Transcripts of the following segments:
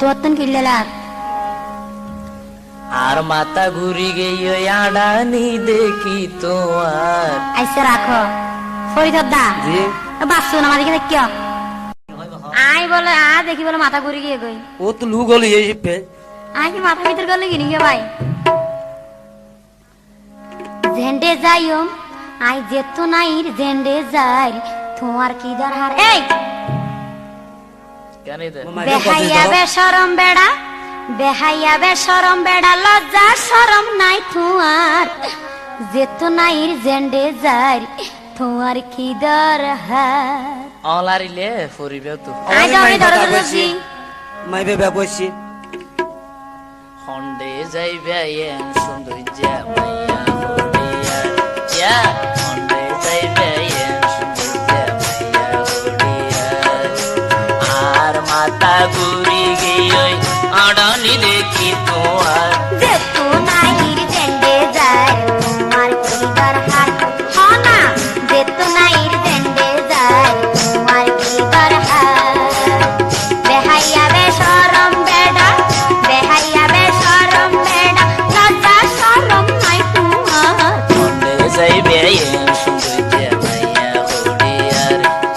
অত্যন কিল্লার আর মাথা ঘুরি গিয়ে আড়ানি দেখি তোমার। আইসে রাখো ফরিদা বাসু না আমাদের দেখিও আই বলে দেখি বলে মাথা ঘুরি গিয়ে গই ও তো লু গলি এই পে আই কি মাথা ভিতর গলে কিনি গে ভাই জেন্ডে যাইও আই যেত নাইর জেন্ডে যাই তোমার কি দরকার এই কেন বেহাইয়া বেশরম বেড়া বেহাইয়া বেশরম বেড়া লজ্জা শরম নাই তোমার যেত নাইর জেন্ডে যাই তোমার কি দরকার অলারিলে ফরিবেও তো আই ধরে ধরে মাইবে ব্যবসি হন্ডে যাইবে এন সৌন্দর্যা মাইয়া হরিয়া ইয়া হন্ডে যাইবে এন সৌন্দর্যা মাইয়া হরিয়া আর মাথা ঘুরি গিয়ে আড়ানি দেখি তোমার যেত নাইর জেন্ডে যাই তোমার কি দরকার হনা যেত নাইর জেন্ডে যাই তোমার কি দরকার বেহাইয়া বেশরম বেড়া বেহাইয়া বেশরম বেড়া লজ্জা শরম নাই তোমার হন্ডে যাইবে এন সৌন্দর্যা মাইয়া হরিয়া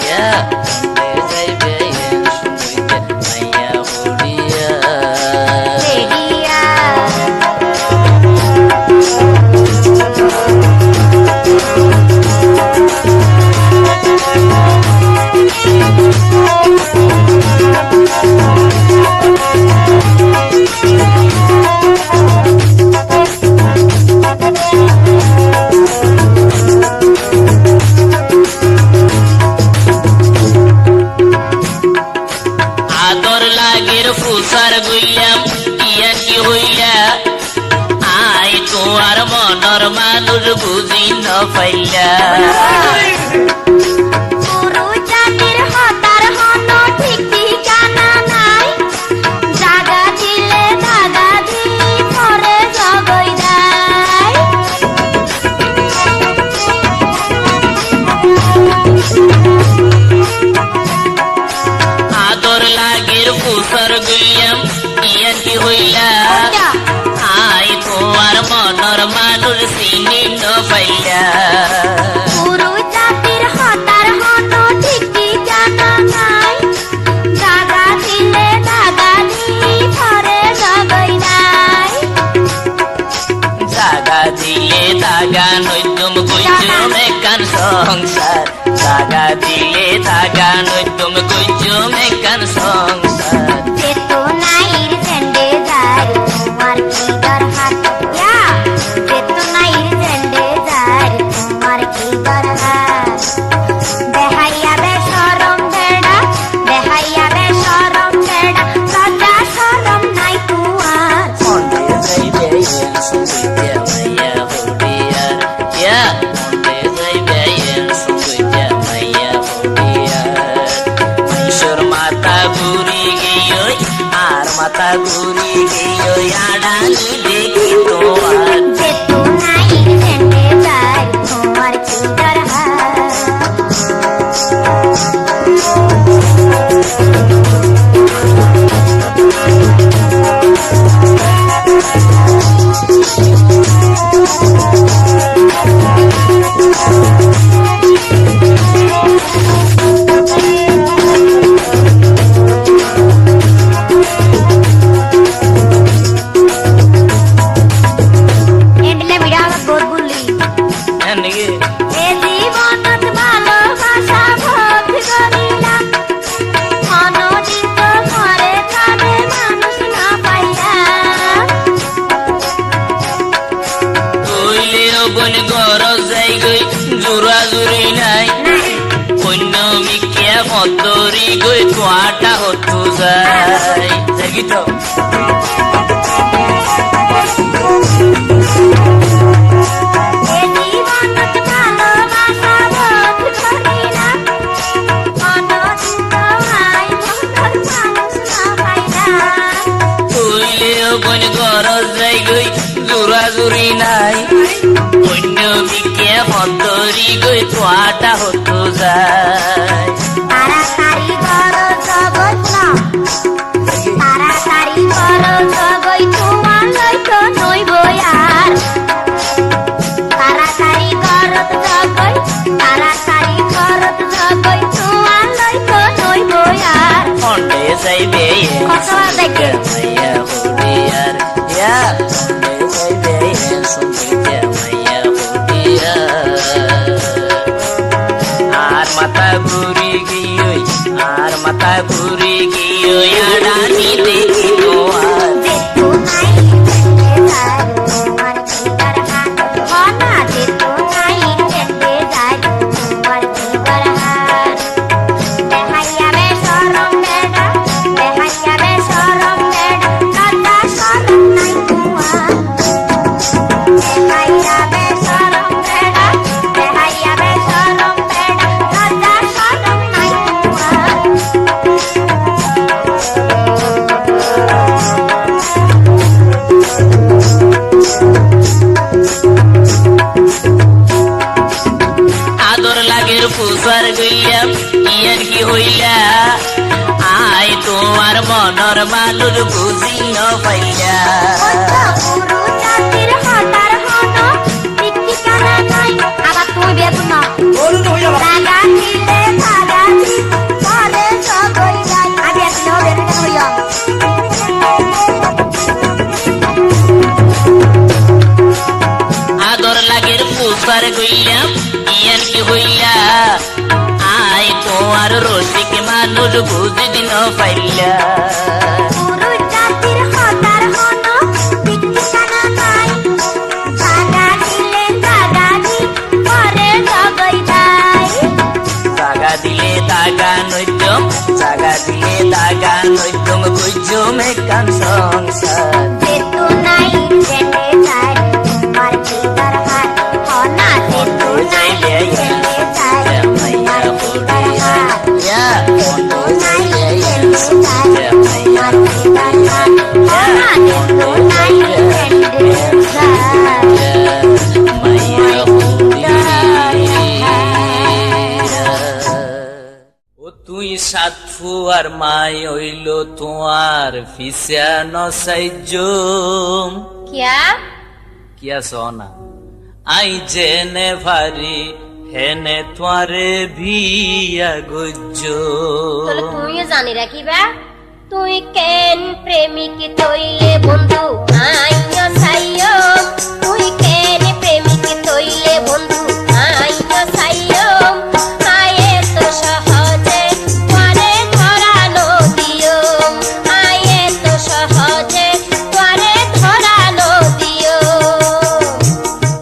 ইয়া হন্ডে যাইবে এন সৌন্দর্যা মাইয়া হরিয়া রেডিয়া আদর লাগের ফুসার গইলাম ইয়া কি হইয়া আই তোমার মনর মানুষ বুঝি ন পাইলা পুরো জাতির হতার হন ঠিক ঠিকানা নাই জাগা দিলে দাগা দিই পরে জগই যায় আদর লাগের ফুসার গইলাম ইয়া কি হইয়া আই তোমার মনর মানুষ চিনি ন পাইলা পুরো জাতির হতার হন ঠিক ঠিকানা নাই জাগা দিলে দাগা দিই পরে জগই যায় জাগা দিলে দাগা নৈতুম কইচুম একান সংসার জাগা দিলে দাগা নৈতুম কইচুম একান সংসার যেত নাইর জেন্ডে যাই তোমার কি দরকার ইয়া যেত নাইর জেন্ডে যাই তোমার কি দরকার বেহাইয়া বেশরম বেড়া বেহাইয়া বেশরম বেড়া লজ্জা শরম নাই তোমার হন্ডে যাইবে এন সৌন্দর্যা মাইয়া হরিয়া ইয়া হন্ডে যাইবে এন সৌন্দর্যা মাইয়া হরিয়া ঈশ্বর মাথা ঘুরি গিয়ে আর মাথা ঘুরি গিয়ে আড়ানি দেখি তোমার যেত নাইর জেন্ডে যাই তোমার কি দরকার এন্ডলে ভিডিও বহুত বললি হ্যাঁ নাকি এ জীবনত ভালোবাসা ভক্তি করিলাম অনজিত ঘরে কাঁদে মানুষ না পাইয়া কইলে বন গরজ যাই গই জোরা জুরি নাই অন্য মিকিয়া মতরি গই তোয়াটা হতু যায় দেখি তো এ জীবনত ভালোবাসা ভক্তি করিলাম অনজিত ভাই মনের মানুষ না পাইয়া কইলে বন গরজ যাই গই জোরা জুরি নাই অন্য মিকিয়া মতরি গই তোয়াটা হতু যায় তাড়াতাড়ি করো জগৎ তাড়াতাড়ি চাইবে কতবার দেখে মাইয়া হুডিয়ার ইয়া চাইবে সুন্দর মাইয়া হুডিয়ার আর মাথা ঘুরি গিয়ে আর মাথা ঘুরি গিয়ে আড়ানি দেখি তোমার যেতু নাই যেতে যায় তোমার ফিগার হাত হনা যেতু নাই যেতে যায় তোমার ফিগার হাত দেখাইয়া বে শরম বেডা দেখাইয়া বে শরম বেডা লজ্জা শরম নাই তোমার দেখাইয়া বে শরম বেডা দেখাইয়া বে শরম বেডা লজ্জা শরম নাই তোমার আদর লাগের পুষার গইলাম ইয়ার কি হইলা আই তোমার মনর মানুষ বুঝি ন পাইলা পুরু জাতির হতার হন ঠিকানা নাই আবার তুই বেগুন জাগা দিলে জাগা দি পরে সবই যায় আগে আসলে হবে কেন হইয়া আদর লাগের পুষার গইলাম ইয়ার কি হইলা আই তোমার রসিক মানুষ বুঝি দিন পাইলা পুরু জাতির হতার হন ঠিকানা নাই জাগা দিলে জাগা দি পরে সবই যায় জাগা দিলে দাগা নৈতম জাগা দিলে দাগা নৈতম গুজম কান সংসার যেতু নাই যেতে যায় তোমার ফিগার হাত হনা যেতু নাই যেতে যায় তোমার ফিগার হাত যেতু নাই যেতে যায় তোমার ফিগার হাত হনা যেতু নাই যেতে যায় মাইয়া ও তুই সাত ফুয়ার মাই হইল তোমার ফিসা নসাইজ কিয়া কিয়া সোনা আই জেনে ভারি হেনে তোয়ারে ভিয়া গুজ্জ তাহলে তুমিও জানি রাখিবা তুই কেন প্রেমিক তৈলে বন্ধু আইও সাইও তুই কেন প্রেমিক তৈলে বন্ধু আইও সাইও আয়ে তো সহজে তোরে ধরানো দিও আয়ে তো সহজে তোরে ধরানো দিও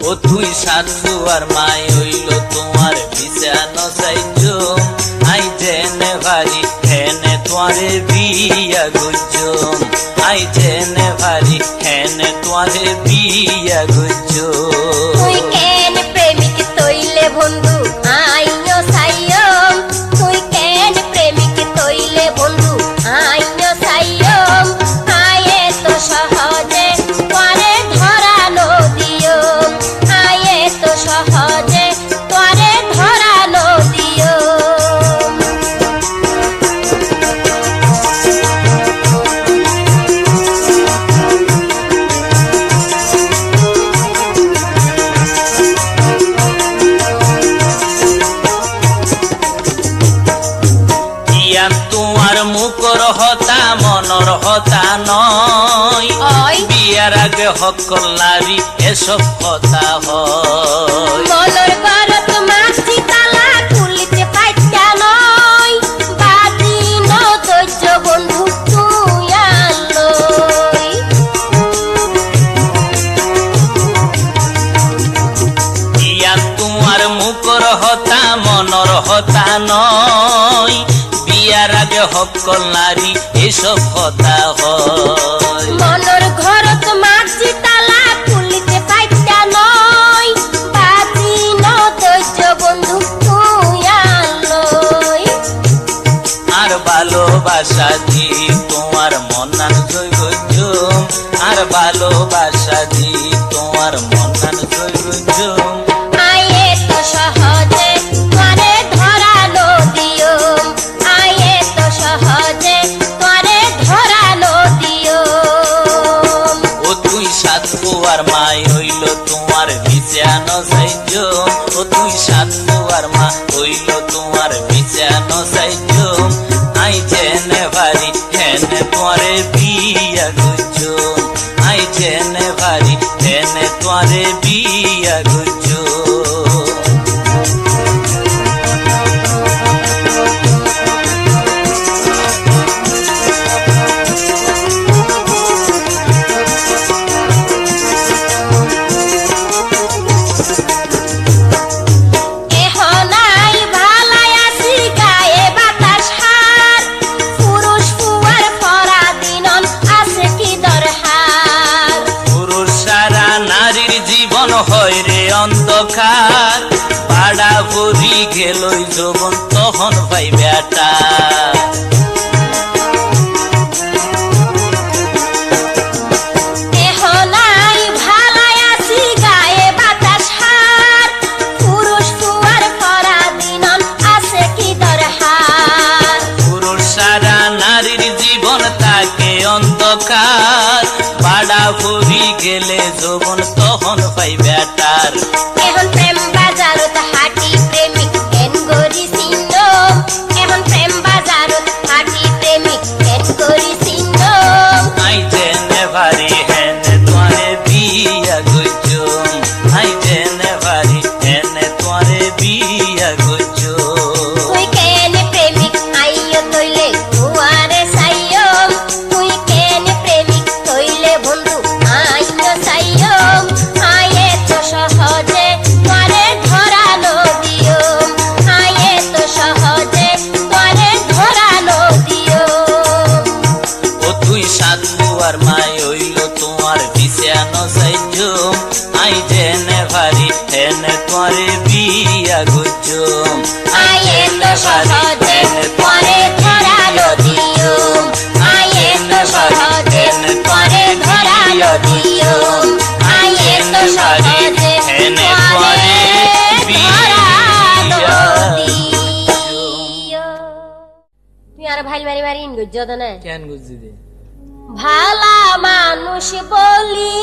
ও তুই সাত ফুয়ার মাই হইল তোমার ফিসা নসাইজ আই জেনে ভারি হেনে তোয়ারে ভিয়া গুজ্জ আই জেনে ভারি হেনে তোয়ারে ভিয়া গুজ্জ তুই কেন প্রেমিক তৈলে বন্ধু আইও সাইও তুই কেন প্রেমিক তৈলে বন্ধু আইও সাইও আয়ে তো সহজে তোরে ধরানো দিও আয়ে তো সহজে তোরে ধরানো দিও ইয়া তোমার মুখর হতা মনর হতা নয় ওই বিয়ার আগে হকল নারী এসব কথা হয় মনর গরত মাছি তালা খুলিতে পাইতা নয় বাজি নৈর্য বন্ধু তুই আনলই ইয়া তোমার মুখর হতা মনর হতা নয় বিয়ার আগে হকল নারী এসব কথা হয় মনর ঘরত মাছি তালা খুলিতে পাইতা নয় বাজি নৈর্য বন্ধু তুই আনলই আর ভালোবাসা দি তোমার মনান জৈবজ্য আর ভালোবাসা দি তোমার মনান জৈবজ্য আয়ে তো সহজে তোরে ধরানো দিও আয়ে তো সহজে তোরে ধরানো দিও ও তুই সাত ফুয়ার মাই হইল তোমার বিছানো সাইজ ও তুই সাত ফুয়ার মা হইল তোমার বিছানো সাইজ আই জেনে ভারি গেলই যৌবন তখন ভাই বেটা অন্ধকার বাড়া ভরি গেলে যৌবন তখন পাই বেটার এখন প্রেম বাজারত হাঁটি প্রেমিক কেন গরি চিহ্ন এখন প্রেম বাজারত হাঁটি প্রেমিক কেন গরি চিহ্ন আই জেনে ভারি হেনে তোরে বিয়া গজো আই জেনে ভারি হেনে তোরে বিয়া গজো তুই কেন প্রেমিক আইয় তইলে তুয়ারে সাইয় তুই কেন প্রেমিক তইলে বন্ধু আইয় সাইয় আয়ে তো সহজে তোরে ধরানো দিও আয়ে তো সহজে তোরে ধরানো দিও ও তুই সাতুয়ার মাই হইল তোমার বিছানো সাইজো আই জেনে ভারি হেনে তোরে বিয়া গজো আয়ে তো সহজে তোরে ধরানো দিও আয়ে তো সহজে তোরে ধরানো দিও আয়ে তো সহজে তোরে ধরানো দিও তুই আর ভাই মারি মারি ইন গজ্জত না কেন গুজি দে ভালা মানুষ বলি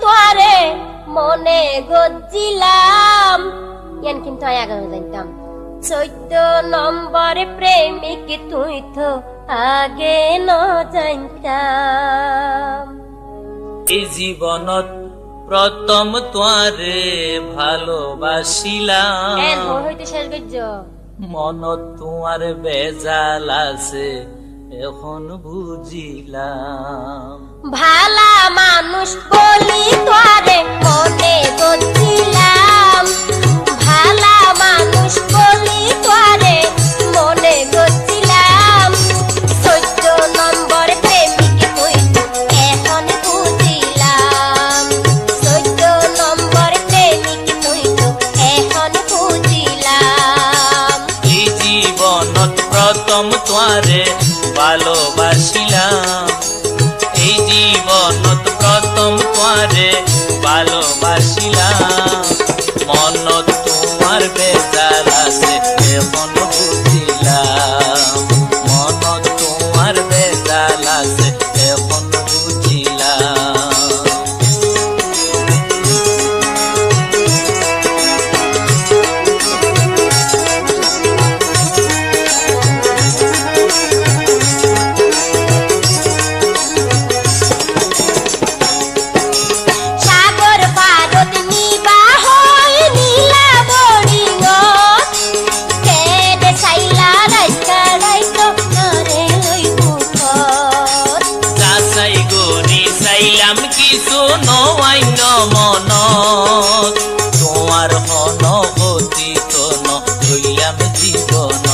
তোরে মনে গজ্জিলাম ইয়ান কিন্তু আমি আগে জানতাম 14 নম্বর প্রেমিক তুই তো আগে ন জানতাম এই জীবনত প্রথম তোরে ভালোবাসিলাম এন হইতে শেষ গজ্জ মনত তোমার বেজাল আছে এখন বুঝিলাম ভালা মানুষ বলি তোরে মনে গজ্জিলাম ভালা মানুষ বলি তোরে মনে গজ্জিলাম 14 নম্বর প্রেমিক তুই এখন বুঝিলাম 14 নম্বর প্রেমিক তুই এখন বুঝিলাম এই জীবনত প্রথম তোরে ভালোবাসিলাম এই জীবনত প্রথম তোরে ভালোবাসিলাম মনত তোমার বেজাল আছে এখন বুঝিলাম মনত তোমার বেজাল আছে এখন বুঝিলাম সাগর পারত নিবা হই নীলা বড়িঙ কেনে সাইলা রাইকা রাইতো করে লই পুখর যাচাই গরি চাইলাম কিছু নয়ান্য মনত তোমার হন গতিত নইলাম জীবন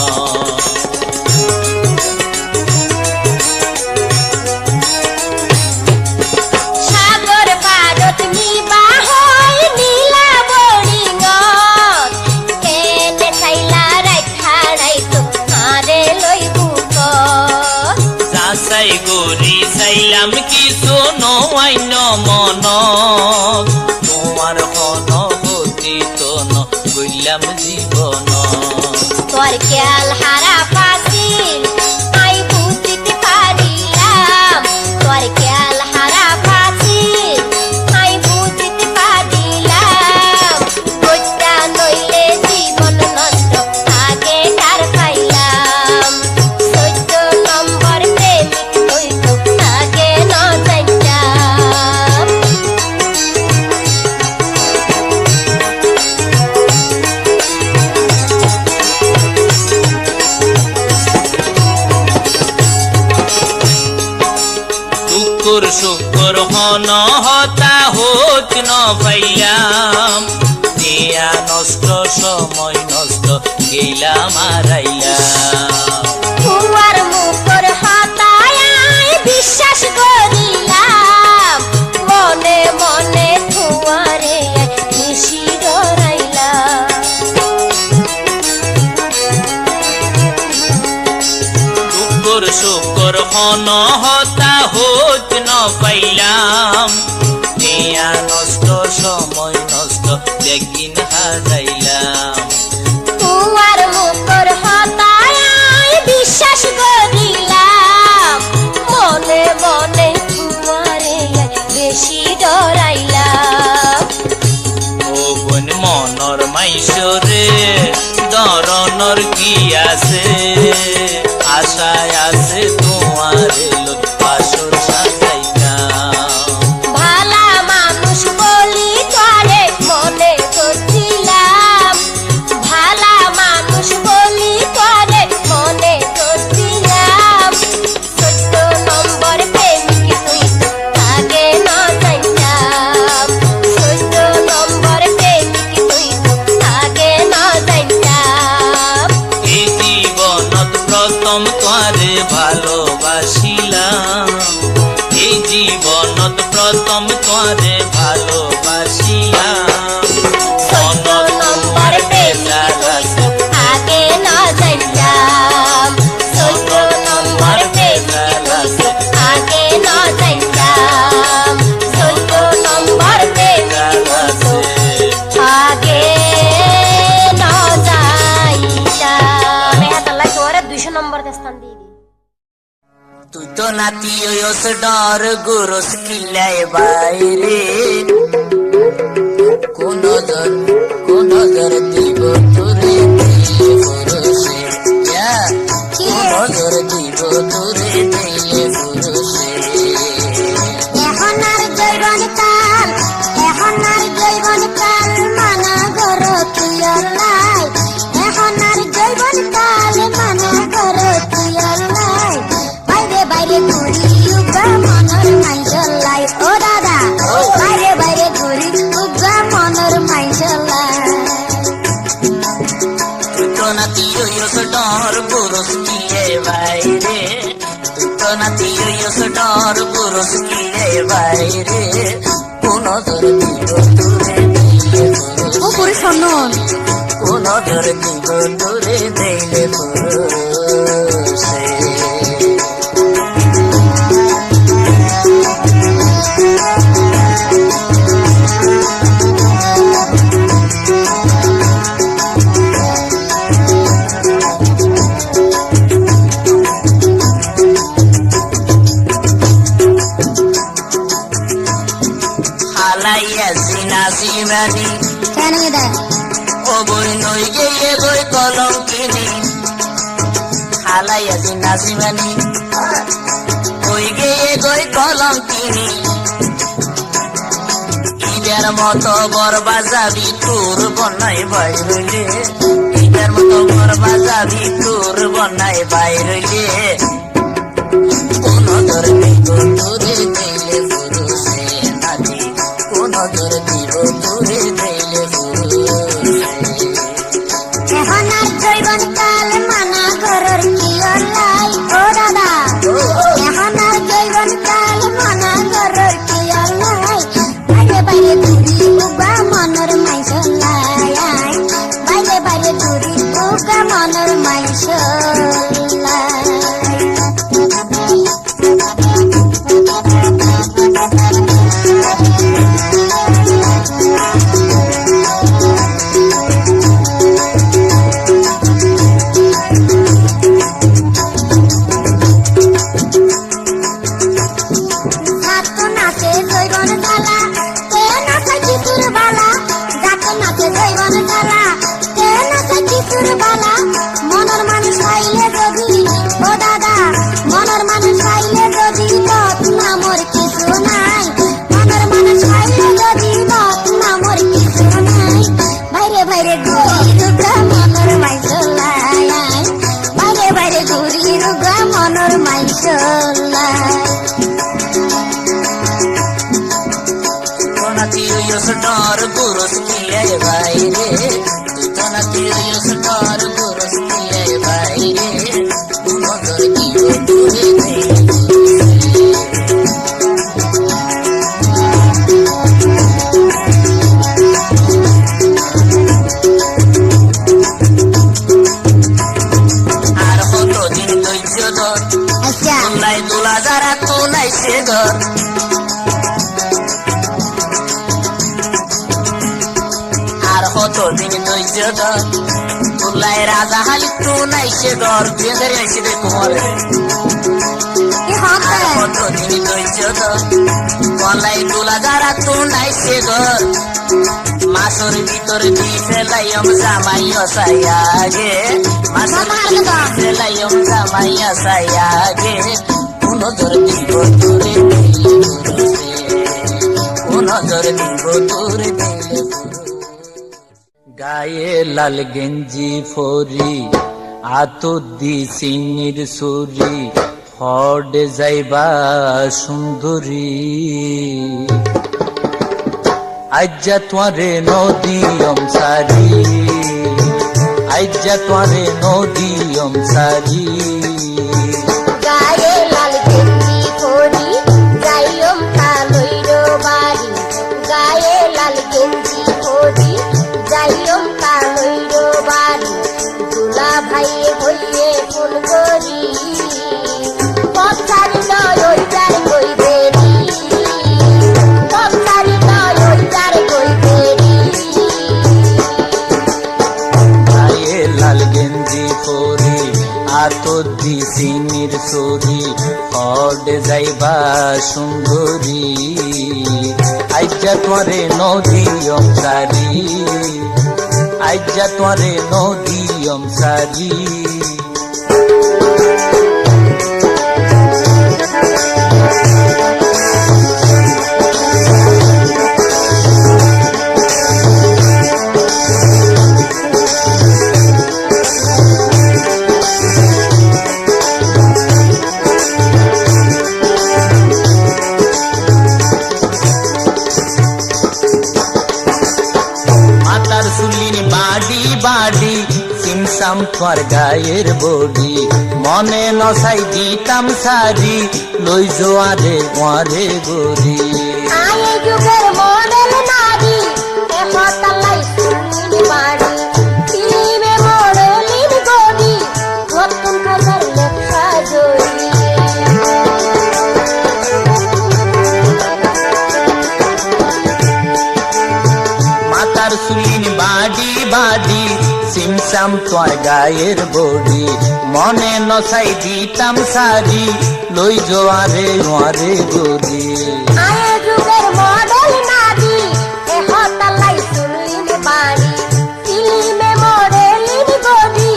সাগর পারত নিবা হই নীলা বড়িঙ কেনে সাইলা রাইকা রাইতো করে লই পুখর যাচাই গরি চাইলাম কিছু নয়ান্য মনত তোমার হন গতিত নইলাম জীবন তোর খেয়াল হারা ফাসিল আই বুঝিতে পারিলাম তোর খেয়াল হারা ফাসিল আই বুঝিতে পারিলাম বইটা নইলে জীবন নষ্ট আগে কার পাইলাম 14 নম্বর প্রেমিক তুই তো আগে ন জানতাম শুকুর শুকুর হন হতা হোক ন পাইলাম দিয়া নষ্ট সময় নষ্ট গেলাম হারাইলাম তুয়ার মুখর হাতায় বিশ্বাস করিলাম মনে মনে তুয়ারে নিশি ডরাইলাম তোর হন হতা হোত ন পাইলাম দেয়া নষ্ট সময় নষ্ট একদিন হারাইলাম তোমার মুখর হতায় বিশ্বাস করিলাম মনে মনে তোমারে বেশি ডরাইলাম ও বোন মনর মাইশরে দরনর কি আছে আশায় আছে তোমারে পাশর সাজাইতাম ভালা মানুষ বলি তোরে মনে করছিলাম ভালা মানুষ বলি তোরে মনে করছিলাম 14 নম্বর প্রেমিক তুই তো আগে না জানতাম 14 নম্বর প্রেমিক তুই তো আগে না জানতাম এই জীবনত প্রথম তোরে ভালোবাসিলাম এই জীবনত প্রথম তোরে ভালোবাসিলাম 14 নম্বর প্রেমিক তুই তো আগে না জানতাম 14 নম্বর প্রেমিক তুই তো আগে না জানতাম 14 নম্বর প্রেমিক তুই তো আগে না জানতাম মেহাতাল্লাহ তোরে 200 নম্বর স্থান দিয়ে দি তুই তো নাতি ওস ডর গুরস কিল্লায় বাইরে কোন দর দিব তোরে দিলে পুরুষে কোন দর দিব তোরে দিলে পুরুষে এখন আর জৈবন কাল মানা গর তুয়ালাই এখন আর জৈবন কাল মানা গর তুয়ালাই বাইরে বাইরে ঘুরি উগা মনর মাইজলাই ও দাদা বাইরে বাইরে ঘুরি উগা মনর মাইজলাই তুই তো নাতি ওস ডর গুরস কিলে বাইরে তুই তো নাতি ওস ডর গুরস কিলে বাইরে কোন দর দিব তোরে দিলে ও পুরি সনন কোন দর দিব তোরে দিলে পুরুষে হালাইয়া সিনাসিমানি কেন দে ও বই নই গিয়ে গই কলম কিনি হালাইয়া সিনাসিমানি ওই গিয়ে গই কলম কিনি ঈদের মতো বরবা যাবি তোর বন্যায় বাইরলে ঈদের মতো বরবা যাবি তোর বন্যায় বাইরলে কোন দর দিব তোরে দিলে পুরুষে নাতি কোন দর দিব তোরে দিলে পুরুষে এখন আর জৈবন কাল মানা গরর কিয়লাই ও দাদা এখন আর জৈবন কাল মানা গরর কিয়লাই বাইরে বাইরে ঘুরি উগা মনর মাইজলাই বাইরে বাইরে ঘুরি উগা মনর মাইজলাই মনর মানুষ পাইলে যদি ও দাদা মনর মানুষ পাইলে যদি লত নামর কিছু নাই মনর মানুষ পাইলে যদি লত নামর কিছু নাই বাইরে বাইরে ঘুরি রুগা মনর মাইজলাই বাইরে বাইরে ঘুরি রুগা মনর মাইজলাই নাতি ওস ডর গুরস কিলে বাইরে তুই তো নাতি ওস ডর গুরস কিলে আইসে ঘর বিয়ে আইসে রে তোমার কি হবে কতদিন ধৈর্য ধর গলাই তোলা যারা তো নাইছে ঘর মাসর ভিতর দিয়ে ফেলাইম জামাইয়া সাইয়াগে মাসর ভিতর ফেলাইম জামাইয়া সাইয়াগে নজর দিব তোরে নজর দিব তোরে গায়ে লাল গেঞ্জি ফরি আতদি সিংহির সুরি হডে যাইবা সুন্দরী আজ্জা তোরে নদীয়ম সারি আজ্জা তোরে নদীয়ম সারি গায়ে লাল গেঞ্জি পরি যাইয়ম কালইর বাড়ি গায়ে লাল গেঞ্জি পরি যাইয়ম কালইর বাড়ি দুলা ভাই হইয়ে ফুল করি পথারি নয় ওই যার কই দেরি পথারি নয় ওই যার কই দেরি গায়ে লাল গেঞ্জি পরি আতদি সিনির সুরি হডে যাইবা সুন্দরী আজ্জা তোরে নদীয়ম সারি আজ্জা তোরে নদীয়ম সারি মাতার সুলিন বাড়ি বাড়ি সিমসাম তোর গায়ের বডি মনে নসাই দিতাম সারি লই জোয়ারে ওয়ারে গরি আয়ে যুগের মডেল নারী এ হতালাই সুনিনি বাড়ি ফিল্মে মডেলিং গড়ি নতুন কাজার লেখা জড়ি মাতার সুলিন বাড়ি বাড়ি সিমসাম তোর গায়ের বডি মনে নসাই দিতাম সারি লই জোয়ারে ওয়ারে গরি আয়ে যুগের মডেল নারী এ হতালাই সুনিনি বাড়ি ফিল্মে মডেলিং গড়ি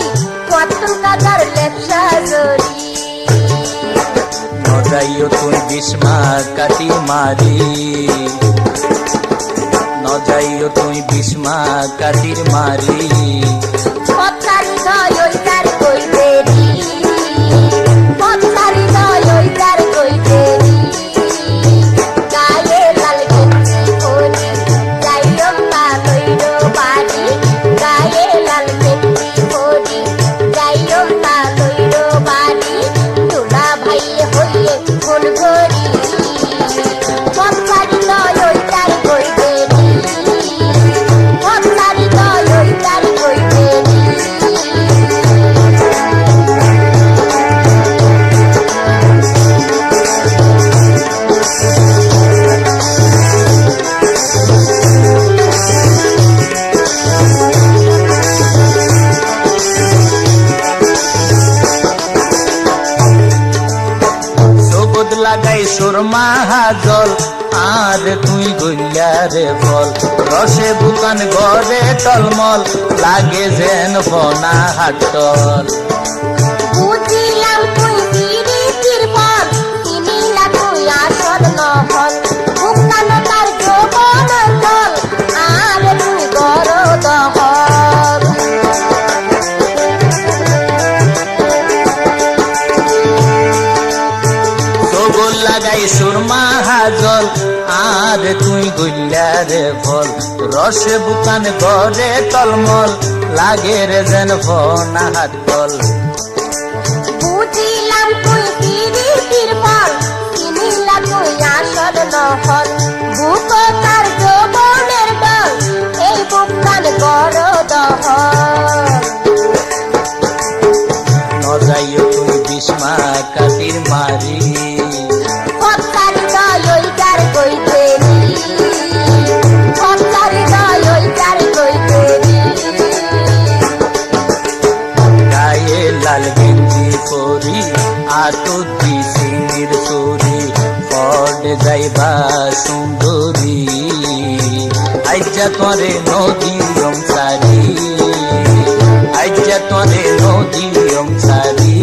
নতুন কাজার লেখা জড়ি নজাইও তুই বিস্মা কাটি মারি নজাইও তুই বিস্মা কাটির মারি পথারি নয় ওই যার কই দেরি পথারি নয় ওই যার কই দেরি গায়ে লাল গেঞ্জি পরি যাইয়ম কালইর বাড়ি গায়ে লাল গেঞ্জি পরি যাইয়ম কালইর বাড়ি দুলা ভাই হইয়ে ফুল করি পথারি নয় ওই যার কই দেরি পথারি নয় ওই যার কই দেরি সবুদ লাগাই সুরমা হাজল আর তুই গইয়ারে ফল রসে বুকান ঘরে টলমল লাগে যেন বনা হাটল বুঝিলাম তুই বিরিতির ফল কিনিলা তুই আসল নহল বুকানো তার যৌবন জল আর তুই গর দহল সবুদ লাগাই সুরমা হাজল আর তুই গইয়ারে ফল রসে বুকান ঘরে টলমল লাগে রে যেন বনা হাটল বুঝিলাম তুই বিরিতির ফল কিনিলা তুই আসল নহল বুক তার যৌবনের দল এই বুকান গর দহল নজাইও তুই বিস্মা কাটির মারি পথারি নয় ওই যার কই দেরি পথারি নয় ওই যার কই দেরি গায়ে লাল তুতি সিনির চোরি পড়ে যাইবা সুন্দরী আইজা তোরে নদীরম সারি আইজা তোরে নদীরম সারি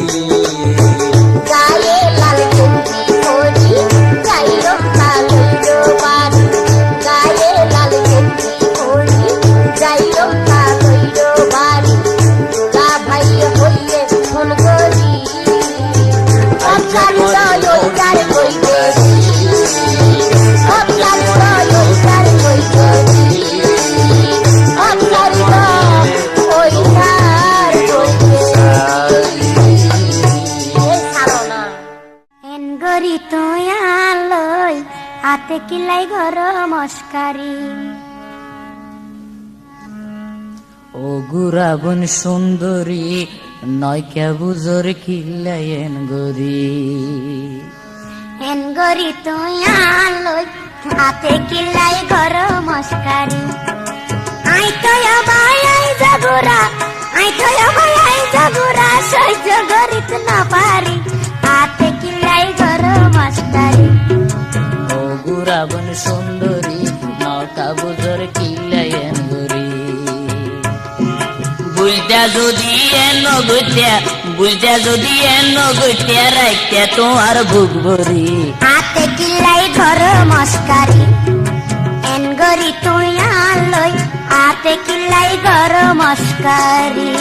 গায়ে লাল গেঞ্জি পরি যাইও কালুইরো বাড়ি গায়ে লাল গেঞ্জি পরি যাইও কালুইরো বাড়ি দুলা ভাই হইয়ে ফোন করি অকাল দয়ার কইতে অকাল দয়ার কইতে অকাল দয়ার কইতে এনগরি তোয়ালই হাতে কিলাই ঘর মস্কারি ও গুরাবন সুন্দরী নয় কে বুজর খিলায়েন গরি এনগরি তোয়ালই হাতে কিলাই ঘর মস্কারি আই তোয় ভাই আই জগুরা আই তোয় ভাই আই জগুরা সহ্য করিত না পারি হাতে কিলাই ঘর মস্কারি ও গুরাবন সুন্দরী নটা বুজর খিলায়েন গরি বুঝতে যদি এন বুঝতে যদি এন গইতে রাখতে তোমার বুক ভরি হাতে কিলাই ঘর মস্কারি এনগরি তোয়ালই হাতে কিলাই ঘর মস্কারি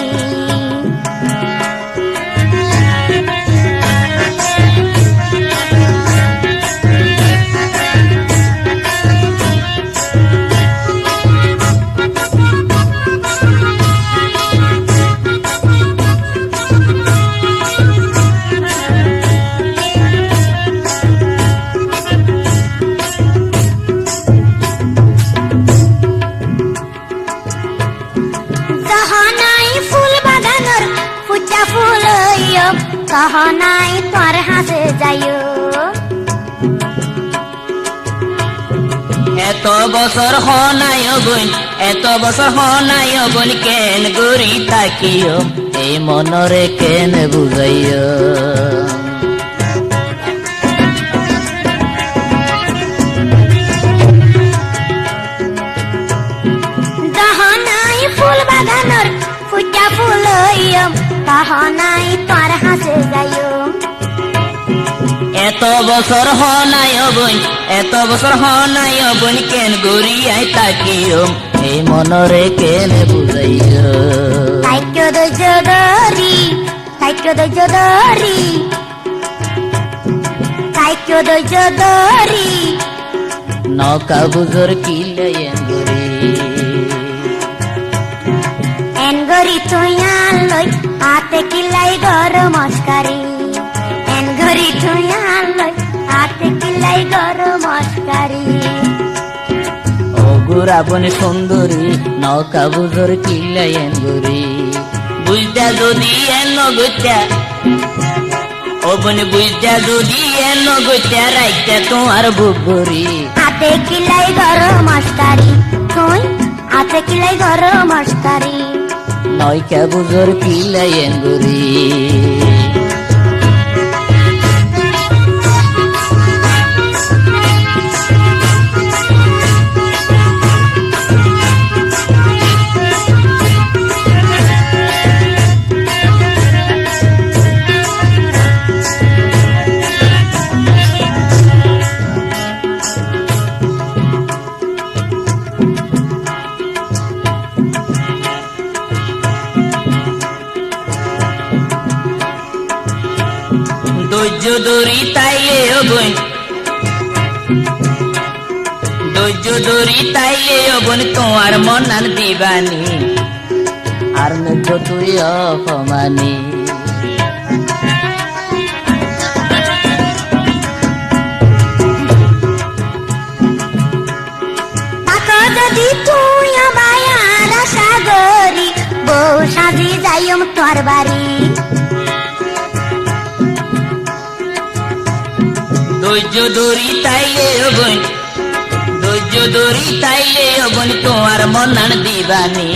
নাই ফুল বাগানোর ফুটা ফুল কহ নাই তোর হাসে যাইও এত বছর হনাই অগুন এত বছর হনাই অগুন কেন গরি তাকিও এই মনরে কেন বুঝাইও নাই ফুল বাগানোর ফুটা ফুল কহ নাই তোর হাসে যাইও এত বছর হনাই অগুন এত বছর হনাই অগুন কেন গরি আই তাকিও এই মনরে কেন বুঝাইও তাইক্য দৈর্য ধরি তাইক্য দৈর্য ধরি তাইক্য দৈর্য ধরি নৌকা বুজর কিলায়েন গরি এনগরি তোয়ালই হাতে কিলাই ঘর মস্কারি এনগরি তোয়ালই হাতে কিলাই ঘর মস্কারি ও গুরাবন সুন্দরী নৌকা বুজর কিলায়েন গরি বুঝতে যদি এন গইতা ও বন বুঝতে যদি এন গইতা রাখতে তোমার বুক ভরি হাতে কিলাই ঘর মস্কারি তুই হাতে কিলাই ঘর মস্কারি নৌকা বুজর কিলায়েন গরি ধৈর্য ধরি তাইলে অবন ধৈর্য ধরি তাইলে অবন তোমার মনার দিবানি আর নজ্য তুই অপমানি যদি তুই আমায় আশা করি বউ সাজি যাইম তোর বাড়ি ধৈর্য ধরি তাইলে অবন ধৈর্য ধরি তাইলে অবন তোমার মনার দিবানি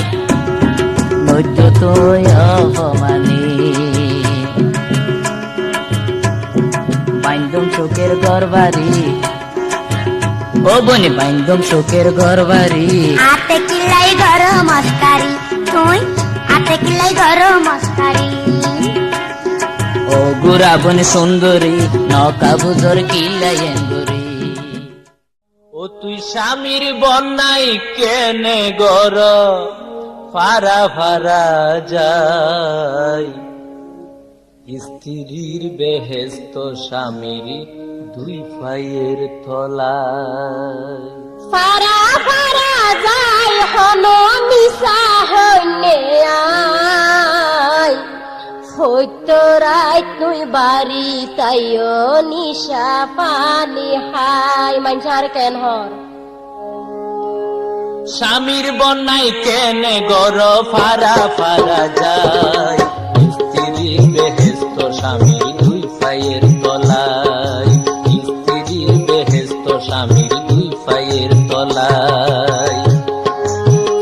নজ্য তুই অপমানি শোকের ঘর বাড়ি, ও বনি বাইন্দম শোকের ঘর বাড়ি। আতে কিলাই ঘর মস্কারি তুই, আতে কিলাই ঘর মস্কারি। ও গুড়া বনি সুন্দরী নৌকা বুঝর কিলাই এঙ্গুরি। ও তুই স্বামীর বন্যাই কেনে গর ফারা ফারা যায়, স্ত্রীর বেহেস্ত স্বামীর দুই পায়ের তলায়। ফারা ফারা যায় হলো মিশা হইলে আয়, হইতরাই তুই বাড়ি তাইও নিশা পানি হাই। মানসার কেন হর স্বামীর বন্যায় কেনে গর ফারা ফারা যায়, স্ত্রীর বেহেস্ত স্বামীর দুই পায়ের তলায়, স্ত্রীর বেহেস্ত স্বামীর দুই পায়ের তলায়।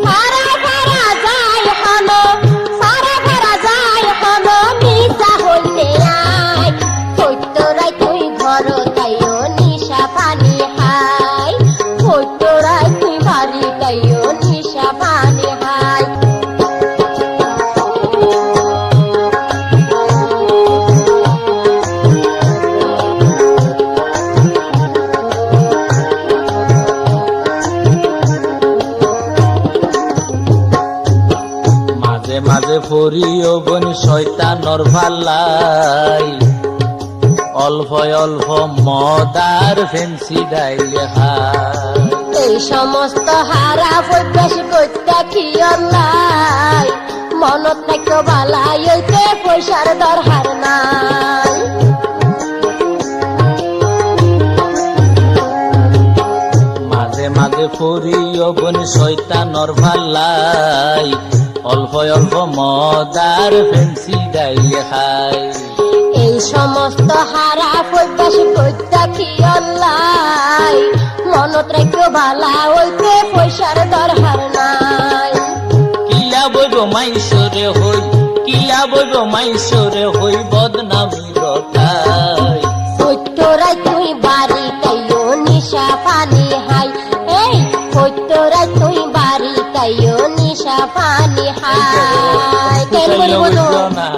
ফারা ফারা যায় হলো, ফারা ফারা যায় হলো মিশা হইলে আয়, হইতরাই তুই ঘর তাইও নিশা পানি হাই, হইতরাই তুই বাড়ি তাইও নিশা পানি হাই। মাঝে মাঝে পড়িও বনি শয়তানর ভাল্লাই, অল্প অল্প মদার ফেন্সি ডাইলে হাই। এই সমস্ত হারা অভ্যাস করতে কি অন্যায়, মনত থাকো বালাই হইতে পয়সার দরকার নাই। মাঝে মাঝে পড়িও বনি শয়তানর ভাল্লাই, অল্প অল্প মদার ফেন্সি ডাইলে হাই। এই সমস্ত হারা অভ্যাস করতে কি অন্যায়, মনত রাখো বালা হইতে পয়সার দরকার নাই। কিলা বইব মাইসরে হই, কিলা বইব মাইসরে হই বদনামি রটাই। হইতরাই তুই বাড়ি তাইও নিশা পানি হাই, এই হইতরাই তুই বাড়ি তাইও নিশা পানি হাই। কেন বলিব তো না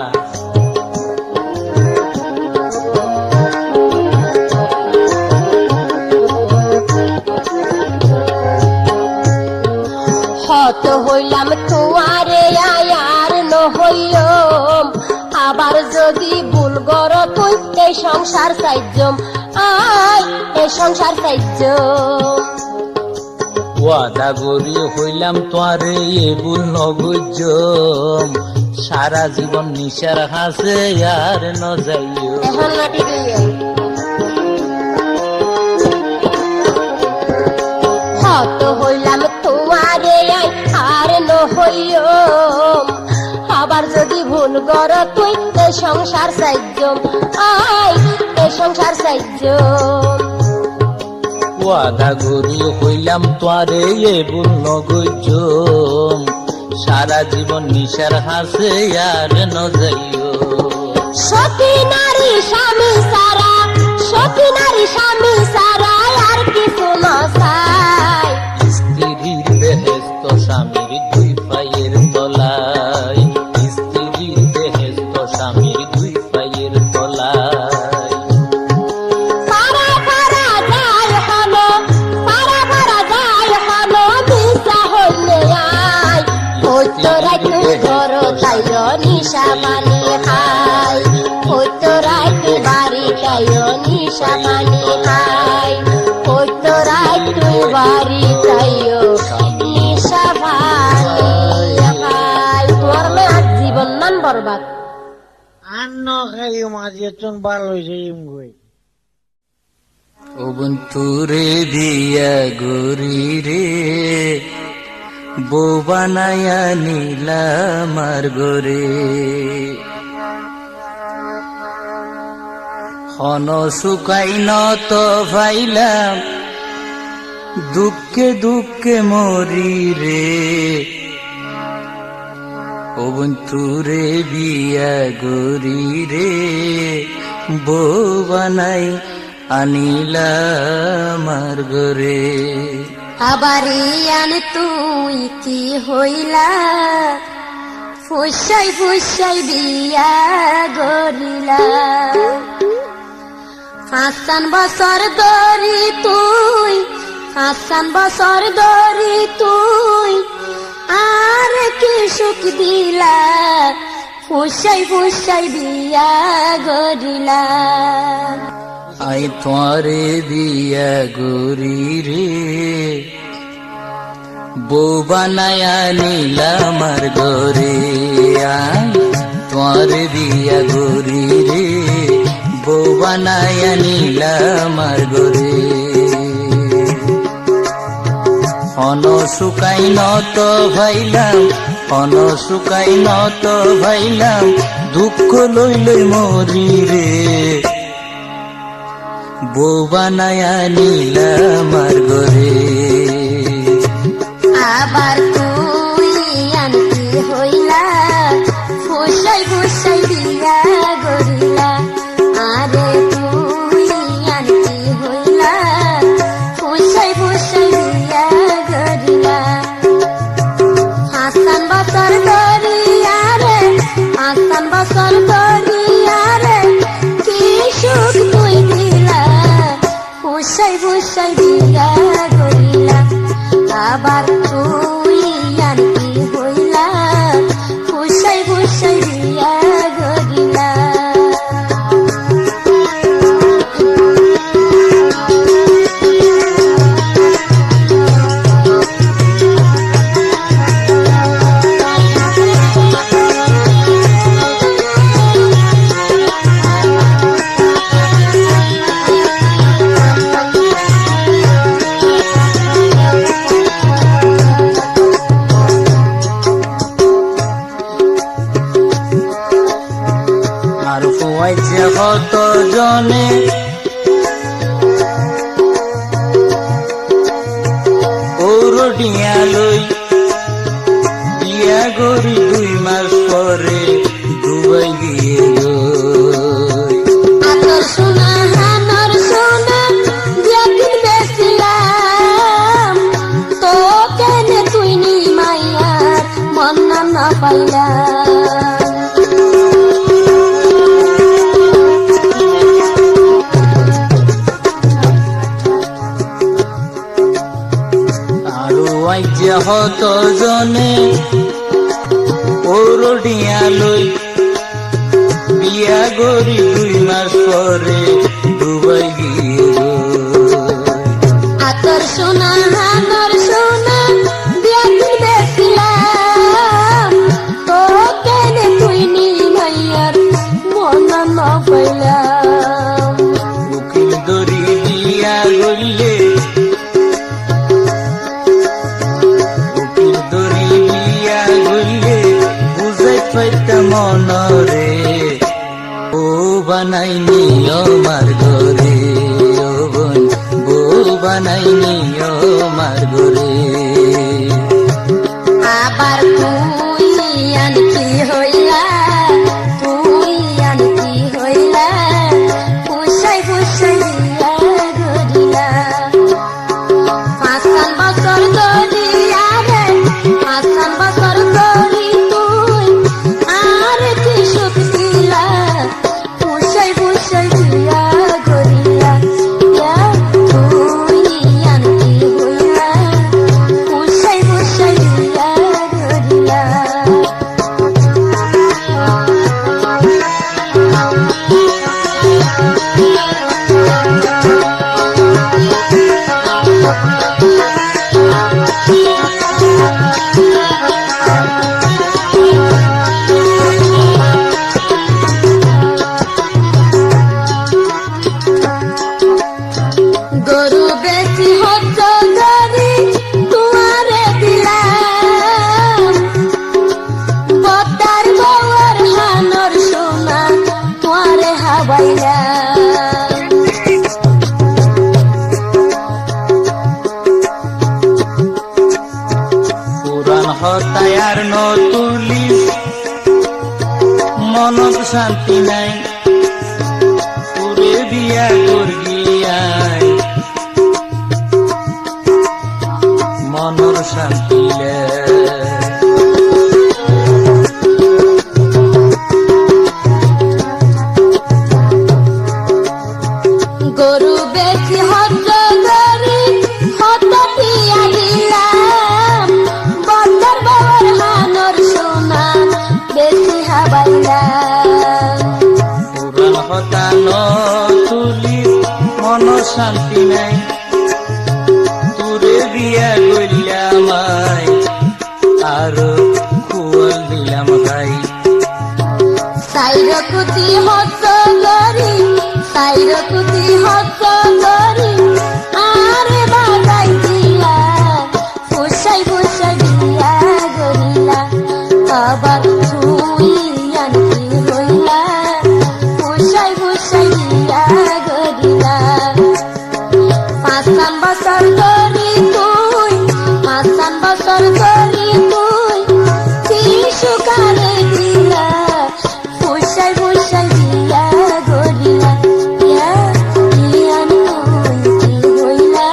হত হইলাম তোমারে আয়ার নহইম, আবার যদি ভুল গর তুই এই সংসার সাইজম, আয় এই সংসার সাইজম। ওয়াদা করি হইলাম তোয়ারে এ ভুল নগুজম, সারা জীবন নিশার হাসে আর ন যাইও। এখন মাটি দিও হত হইলাম তোমারে আর নহইম, আবার যদি ভুল গর তুই এই সংসার সাইজম, আয় এই সংসার সাইজম। ওয়াদা করি হইলাম তোয়ারে এ ভুল নগুজম, সারা জীবন নিশার হাসে আর ন যাইও। সতী নারী স্বামী সারা, সতী নারী স্বামী সারা আর কিছু না চাই। স্ত্রীর বেহেস্ত স্বামীর দুই পায়ের তলায়, স্ত্রীর বেহেস্ত স্বামীর দুই পায়ের তলায়। পারা পারা যায় হলো, পারা পারা যায় হলো মিশা হইলে আয়, হইতরাই তুই ঘর তাইও নিশা পানি খাই, হইতরাই তুই বাড়ি তাইও নিশা পানি খাই, হইতরাই তুই বাড়ি তাইও নিশা পানি খাই। তোমার মেয়ে আজ জীবন মান বরবাদ। আন্ন খাই মাঝে চন ভালো হয়েছে গই। ও বন্ধুরে দিয়া গরি রে, বউ বানায়া নিলাম আর গরে। হন শুকাই নত ভাইলাম, দুঃখে দুঃখে মরি রে। ও বন্ধুরে বিয়া গরি রে, বউ বানাই আনিলা আমার ঘরে। আবার ইয়ান তুই কি হইলা, ফুসাই ফুসাই বিয়া গরিলা। 5 বছর ধরি তুই, 5 বছর ধরি তুই আর কি সুখ দিলা, ফুসাই ফুসাই বিয়া গরিলা। আই তোমারে বিয়া গরি রে, বউ বানায়া নিলা আমার ঘরে। আই তোমারে বিয়া গরি রে, বউ বানায়া নিলা আমার ঘরে। অন শুকাই নত ভাইলাম, অন শুকাই নত ভাইলাম, দুঃখ লই লই মরি রে, বউ বানায়া নিলা আমার ঘরে। আবার তুই আনকি হইলা, ফুসাই ফুসাই বিয়া গরিলা। আরে তুই আনকি হইলা, ফুসাই ফুসাই বিয়া গরিলা। 5 বছর ধরি আরে, 5 বছর ধরি আরে কি সুখ তুই দিলা, ফুসাই ফুসাই বিয়া গরিলা। আবার তুই আনকি হইলা, ফুসাই ফুসাই বিয়া গরিলা। আর ফুয়াইছে কত জনে, ওরডিয়া লই বিয়া গরি 2 মাস পরে দুবাই গিয়ে লই। আতর সোনা হানর সোনা দিয়াদিন বেছিলাম, তো কেন তুই নি মাইয়ার মন না পাইলাম। আরো আইছে হত জনে, ওরডিয়া লই বিয়া গরি 2 মাস পরে দুবাই গিয়ে লই। আতর সোনা হানর সোনা দিয়াদিন বেছিলাম, তো কেন তুই নি মাইয়ার মন না পাইলাম। উকিল দরি দিয়া গড়িলে, উকিল দরি দিয়া গড়িলে বুঝাই পাইতা মনরে, ও বানাইনি আমার ঘরে, ও বোন বউ বানাইনি আমার ঘরে। আবার তুই আনকি হইলা, তুই আনকি হইলা, ফুসাই ফুসাই বিয়া গরিলা। 5 বছর ধরি আরে, 5 বছর ধরি তুই আর কি সুখ দিলা, ফুসাই ফুসাই বিয়া গরিলা। তুই আনকি হইলা, ফুসাই ফুসাই বিয়া গরিলা। গরু বেশি হত ধরি তুয়ারে দিলাম, বদার বউর হানর সোনা তুয়ারে হাবাইলাম। পুরান হতায়ার নতুলি মনত শান্তি নাই, পুরে বিয়া করগি শান্তি গরু বেশি হত গরি হত পিয়া দিলাম বন্দর বাবার হানর সোনা বেশি হাবাইলাম পুরাণ হতানো তুলি মন শান্তি নাই তোরে বিয়া করলাম আরো কুয়াল দিলাম ভাই সাইরকুতি হত গরি সাইরকুতি হত গরি আরে বাজাই দিয়া ফুসাই ফুসাই দিয়া গরিলা আবার ছুইয়ান কি হইলা ফুসাই ফুসাই দিয়া গরিলা পাঁচান বছর গরি তুই পাঁচান বছর গরি তুই কি সুকারে দিলা ফুসাই ফুসাই দিয়া গরিলা ইয়া ইয়ান তুই কি হইলা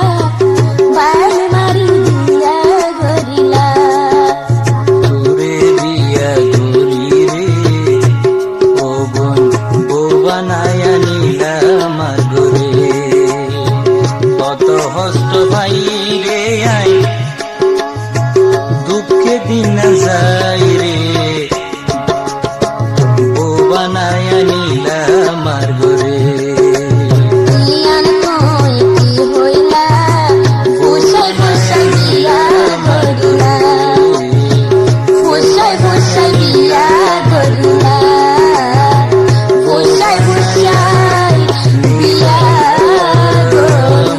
বাল মারি দিয়া গরিলা তোরে বিয়া করি রে ও বোন বউ বানায়া নিলাম গরে কত হস্ত ভাই রে আই দুঃখে দিন যাই রে বউ বানায়া নিলাম গরে ইয়ান তুই কি হইলা ফুসাই ফুসাই দিয়া গরিলা ফুসাই ফুসাই দিয়া গরিলা ফুসাই ফুসাই দিয়া গরিলা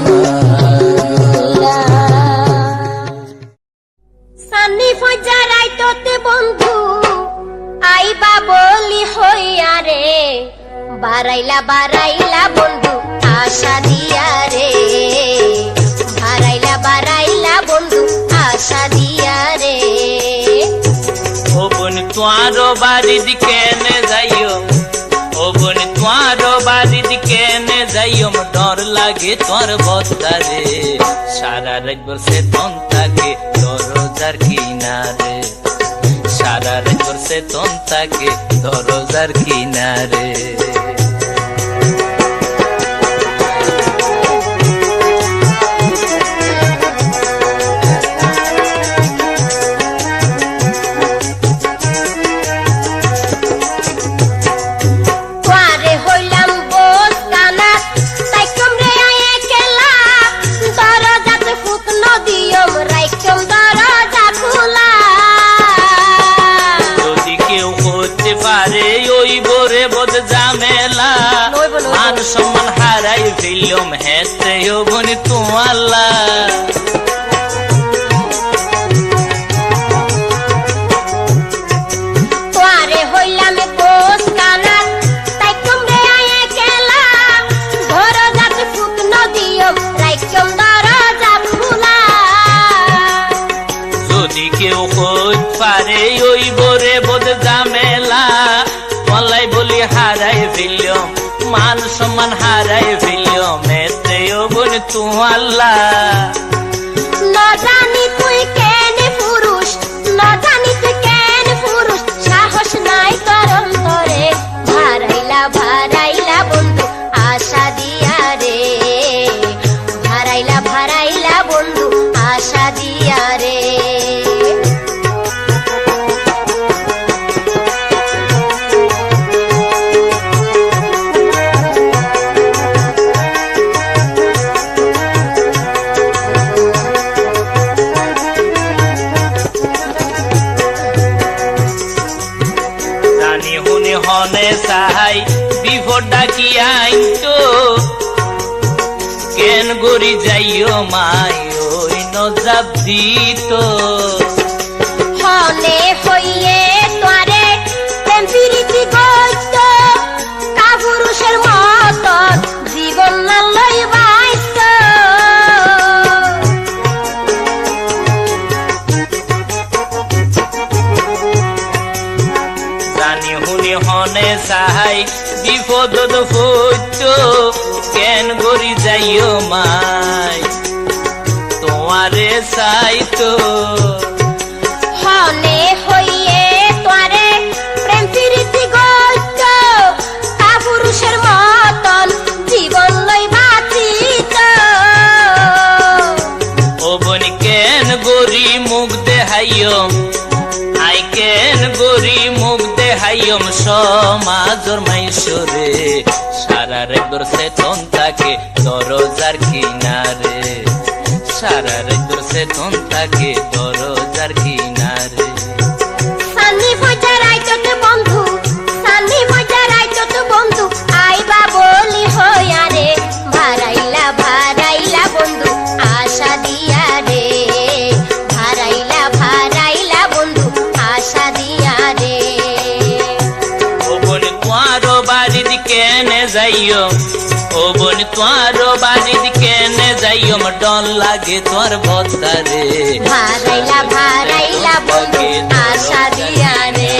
সান্নি ফজারাই তোতে বন্ধু আইবা বলি হইয়া রে বারাইলা বারাইলা বন্ধু আশা দিয়া রে বারাইলা বন্ধু আশা দিয়া রে ও বোন তোমারো বাড়ির কেনে যাইও ও বোন তোমারো বাড়ির কেনে যাইও ডর লাগে তোর বস্তারে সারা রাত বসে তন থাকে দরজার কিনারে সারা রাত বসে তন থাকে দরজার কিনারে তোয়ারে হইলাম বোস কানা তাই কমরে আয়ে কেলা দরজাতে ফুক নদিয়ম রাইকম দরজা খোলা যদি কেউ হতে পারে ওই বোরে বোধ জামেলা মান সম্মান হারাই ফেললাম হেতে ও বোন তোমাল্লা তোয়ারে হইলাম বোস কানা তাই কমরে আয়ে কেলা দরজাতে ফুক নদিয়ম রাইকম দরজা খোলা যদি কেউ হতে পারে ওই বোরে বোধ জামেলা মলাই বলি হারাই ফেললাম মান সম্মান হারাই ফেললাম হেতে ও বোন তোমাল্লা না জানি তুই কেন পুরুষ না জানি তুই কেন পুরুষ সাহস নাই তোর অন্তরে ভারাইলা বন্ধু আশা দিয়া রে ভারাইলা বন্ধু আশা দিয়া রে জানি হুনি হনে সাহাই বিপদ ডাকি আইতো কেন গরি যাইও মাই ওই নজাব দিত হনে হইয়ে তোরে প্রেম প্রীতি করত কাপুরুষের মতন জীবন না লইবাইত জানি হুনি হনে সাহাই বিপদ ফুট কেন গরি যাইও মাই তোমার আমারে চাইতো হনে হইয়ে তোরে প্রেম প্রীতি গইত কাপুরুষের মতন জীবন লই বাঁচিত ও বোন কেন গরি মুখ দেহাইও আই কেন গরি মুখ দেহাইম সমাজর মাইশরে সারা রেদর সেতন থাকে দরজার কিনারে সারা রেদর সেতন থাকে দরজার কিনারে সানি বজার আইতত বন্ধু সানি বজার আইতত বন্ধু আইবা বলি হইয়া রে ভারাইলা ভারাইলা বন্ধু আশা দিয়া রে ভারাইলা ভারাইলা বন্ধু আশা দিয়া রে ও বোন তোমারো বাড়ির কেনে যাইও ও বোন তোমারো বাড়ির কেনে যাইও ডর লাগে তোর ভদ্দারে ভারাইলা ভারাইলা বন্ধু আশা দিয়া রে